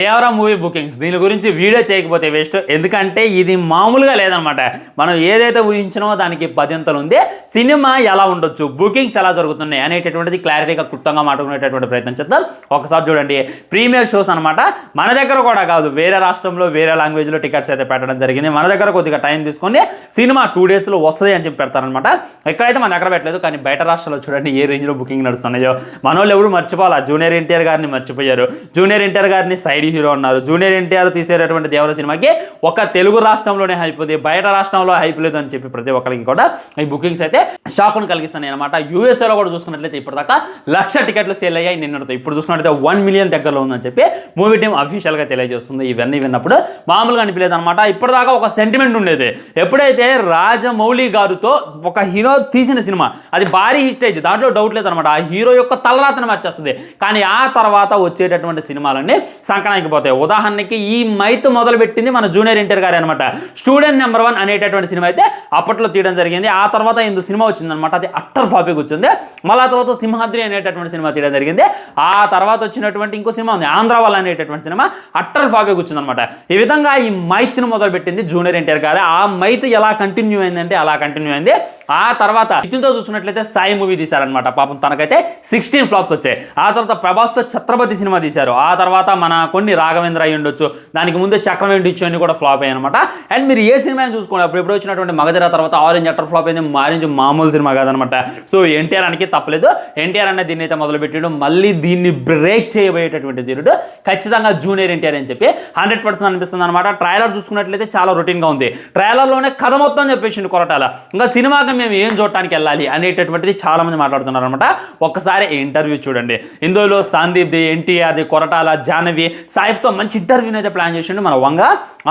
Devara movie bookings దీని గురించి video చేయకపోతే వేస్ట్. ఎందుకంటే ఇది మామూలుగా లేదనమాట. మనం ఏదైతే ఊహించినామో దానికి 10 అంతలు ఉంది. సినిమా ఎలా ఉండొచ్చు, బుకింగ్స్ ఎలా జరుగుతున్నాయి అనేటటువంటిది క్లారిటీగా క్లుప్తంగా మాట్లాడుకునేటటువంటి ప్రయత్నం చేద్దాం. ఒకసారి చూడండి, ప్రీమియర్ షోస్ అనమాట. మన దగ్గర కూడా కాదు, వేరే రాష్ట్రంలో వేరే లాంగ్వేజ్లో టికెట్స్ అయితే పెట్టడం జరిగింది. మన దగ్గర కొద్దిగా టైం తీసుకొని సినిమా 2 డేస్లో వస్తుంది అని చెప్పి పెడతారనమాట. ఎక్కడైతే మన దగ్గర పెట్టలేదు, కానీ బయట రాష్ట్రాల్లో చూడండి ఏ రేంజ్లో బుకింగ్ నడుస్తున్నాయో. మన వాళ్ళు ఎవరు మర్చిపోవాలా, జూనియర్ ఎన్టీఆర్ గారిని మర్చిపోయారు. జూనియర్ ఎన్టీఆర్ గారిని సైడ్ హీరో అన్నారు. జూనియర్ ఎన్టీఆర్ తీసేటటువంటి దేవర సినిమాకి ఒక తెలుగు రాష్ట్రంలోనే హైప్ ఉంది, బయట రాష్ట్రంలో హైప్ లేదు అని చెప్పి ప్రతి ఒక్కరికి కూడా ఈ బుకింగ్స్ అయితే షాక్ను కలిగిస్తున్నాయి అనమాట. యూఎస్ఏలో కూడా చూసుకున్నట్లయితే ఇప్పటిదాకా 1,00,000 టికెట్లు సేల్ అయ్యాయి నిన్నటితో. ఇప్పుడు చూసుకున్నట్లయితే 1 మిలియన్ దగ్గరలో ఉందని చెప్పి మూవీ టీం అఫీషియల్గా తెలియజేస్తుంది. ఇవన్నీ విన్నప్పుడు మామూలుగా అనిపించలేదు అనమాట. ఇప్పటిదాకా ఒక సెంటిమెంట్ ఉండేది, ఎప్పుడైతే రాజమౌళి గారితో ఒక హీరో తీసిన సినిమా అది భారీ హిట్ అయింది, దాంట్లో డౌట్ లేదనమాట. ఆ హీరో యొక్క తలరాతను మార్చేస్తుంది. కానీ ఆ తర్వాత వచ్చేటటువంటి సినిమాలన్నీ సంకనానికి పోతాయి. ఉదాహరణకి ఈ మైత్ మొదలుపెట్టింది మన జూనియర్ ఎన్టీఆర్ గారు అనమాట. స్టూడెంట్ నెంబర్ 1 అనేటటువంటి సినిమా అయితే అప్పట్లో తీయడం జరిగింది. ఆ తర్వాత ఇందు సినిమా వచ్చిందనమాట, అది అట్టర్ ఫ్లాపే వచ్చింది. మళ్ళీ ఆ తర్వాత సింహాద్రి అనేటటువంటి సినిమా తీయడం జరిగింది. ఆ తర్వాత వచ్చినటువంటి ఇంకో సినిమా ఉంది, ఆంధ్ర వాళ్ళ అనేటటువంటి సినిమా, అట్టర్ ఫ్లాపే వచ్చిందనమాట. ఈ విధంగా ఈ మైత్ను మొదలుపెట్టింది జూనియర్ ఎన్టీఆర్ గారు. ఆ మైత్ ఎలా కంటిన్యూ అయిందంటే అలా కంటిన్యూ అయింది. ఆ తర్వాత నితిన్తో చూసుకున్నట్లయితే సాయి మూవీ తీశారనమాట. పాపం తనకైతే 16 ఫ్లాప్స్ వచ్చాయి. ఆ తర్వాత ప్రభాస్తో ఛత్రపతి సినిమా తీశారు. ఆ తర్వాత మన కొన్ని రాఘవేంద్ర అయ్యి ఉండొచ్చు, దానికి ముందే చక్రవేంటి ఇచ్చు అని కూడా ఫ్లాప్ అయ్యాయి అనమాట. అండ్ మీరు ఏ సినిమా చూసుకోండి, అప్పుడు ఎప్పుడు వచ్చినటువంటి మగధీర తర్వాత ఆరెంజ్ అట్టర్ ఫ్లాప్ అయింది. ఆరెంజ్ మామూలు సినిమా కాదనమాట. సో ఎన్టీఆర్ అనికి తప్పలేదు. ఎన్టీఆర్ అనే దీన్ని అయితే మొదలుపెట్టాడు. మళ్ళీ దీన్ని బ్రేక్ చేయబోయేటటువంటి ధీరుడు ఖచ్చితంగా జూనియర్ ఎన్టీఆర్ అని చెప్పి 100% అనిపిస్తుంది అనమాట. ట్రైలర్ చూసుకున్నట్లయితే చాలా రొటీన్గా ఉంది. ట్రైలర్లోనే కథ మొత్తం చెప్పేసిండు కొరటాల. ఇంకా సినిమాకి మేము ఏం చూడటానికి వెళ్ళాలి అనేటటువంటిది చాలా మంది మాట్లాడుతున్నారు అనమాట. ఒక్కసారి ఇంటర్వ్యూ చూడండి. ఇందులో సందీప్ ది, ఎన్టీఆర్ది, కొరటాల, జాహ్నవి, సాయిఫ్తో మంచి ఇంటర్వ్యూని అయితే ప్లాన్ చేసిండు మన వంగ.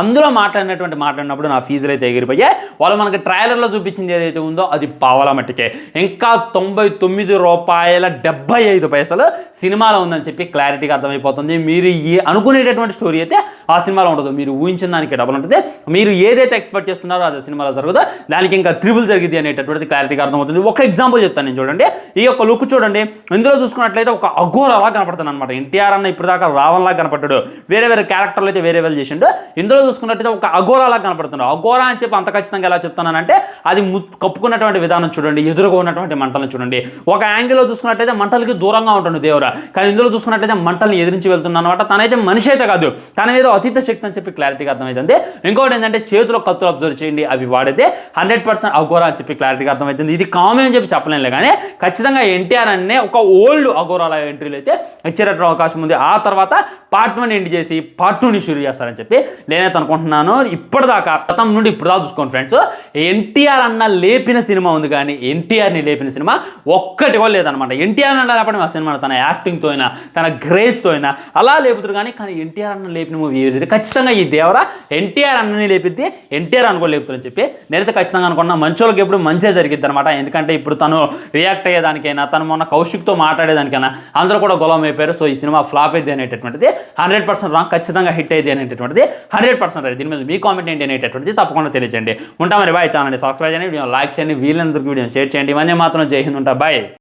అందులో మాట్లాడినప్పుడు నా ఫీజులు అయితే ఎగిరిపోయాయి. వాళ్ళు మనకి ట్రైలర్లో చూపించింది ఏదైతే ఉందో అది పావలా మట్టికే. ఇంకా ₹99.75 సినిమాలో ఉందని చెప్పి క్లారిటీగా అర్థమైపోతుంది. మీరు అనుకునేటటువంటి స్టోరీ అయితే ఆ సినిమాలో ఉండదు, మీరు ఊహించిన దానికి డబుల్ ఉంటుంది. మీరు ఏదైతే ఎక్స్పెక్ట్ చేస్తున్నారో అది సినిమాలో జరుగుతుందో దానికి ఇంకా త్రిబుల్ జరిగింది అనేటటువంటిది క్లారిటీగా అర్థమవుతుంది. ఒక ఎగ్జాంపుల్ చెప్తాను నేను, చూడండి. ఈ యొక్క లుక్ చూడండి. ఇందులో చూసుకున్నట్లయితే ఒక అఘోరలా కనపడుతుంది అనమాట. ఎన్టీఆర్ అన్న ఇప్పటిదాకా రావణ్లా కనపడ్డాడు, వేరే క్యారెక్టర్లు అయితే వేరే చేసిండు. ఇందులో చూసుకున్నట్లయితే ఒక అఘోరాలా కనపడుతున్నాడు. అఘోరా అని చెప్పి అంత ఖచ్చితంగా ఎలా చెప్తున్నానంటే అది కప్పుకున్నటువంటి విధానం చూడండి, ఎదురుగా ఉన్నటువంటి మంటలను చూడండి. ఒక యాంగిల్లో చూసుకున్నట్లయితే మంటలకి దూరంగా ఉంటుంది దేవురా, కానీ ఇందులో చూసుకున్నట్లయితే మంటల్ని ఎదిరించి వెళ్తున్నా అనమాట. తనైతే మనిషి అయితే కాదు, తన మీద అతీత శక్తి అని చెప్పి క్లారిటీగా అర్థమవుతుంది. ఇంకోటి ఏంటంటే చేతిలో కత్తులు అబ్జర్వ్ చేయండి, అవి వాడితే 100% అఘోరా అని చెప్పి క్లారిటీగా అర్థమవుతుంది. ఇది కామన్ అని చెప్పి చెప్పలేనులే, కానీ ఖచ్చితంగా ఎన్టీఆర్ అనే ఒక ఓల్డ్ అఘోరాల ఎంట్రీలు అయితే ఇచ్చేటటువంటి అవకాశం ఉంది. ఆ తర్వాత పార్ట్ 1 ఎండ్ చేసి పార్ట్ 2ని షూరు చేస్తారని చెప్పి నేనైతే అనుకుంటున్నాను. ఇప్పటిదాకా గతం నుండి ఇప్పుడు దాకా చూసుకోండి ఫ్రెండ్స్, ఎన్టీఆర్ అన్న లేపిన సినిమా ఉంది, కానీ ఎన్టీఆర్ని లేపిన సినిమా ఒక్కటి కూడా లేదనమాట. ఎన్టీఆర్ అన్న లేపడం ఆ సినిమా తన యాక్టింగ్తో అయినా తన గ్రేస్తో అయినా అలా లేపుతారు, కానీ ఎన్టీఆర్ అన్న లేపిన మూవీ ఏది ఖచ్చితంగా ఈ దేవరా ఎన్టీఆర్ అన్నని లేపిద్ది, ఎన్టీఆర్ అనుకో లేపుతారని చెప్పి నేనైతే ఖచ్చితంగా అనుకున్నా. మంచోళ్ళకి ఎప్పుడు మంచిగా జరిగిద్ది అనమాట. ఎందుకంటే ఇప్పుడు తను రియాక్ట్ అయ్యేదానికైనా, తను మొన్న కౌశిక్తో మాట్లాడేదానికైనా అందరూ కూడా గొలవం అయిపోయారు. సో ఈ సినిమా ఫ్లాప్ అయింది అనేటటువంటిది 100% రాంగ్, ఖచ్చితంగా హిట్ అయ్యింది అనేటటువంటిది 100% రైట్. దీని మీద మీ కామెంట్ ఏంటి అనేటటువంటిది తప్పకుండా తెలియజేయండి. ఉంటామని బాయ్. ఛానల్ని సబ్స్క్రైబ్ చేయండి, వీడియో లైక్ చేయండి, వీళ్ళందరికీ వీడియో షేర్ చేయండి. ఇవన్నీ మాత్రం జై హింద్. ఉంటా బాయ్.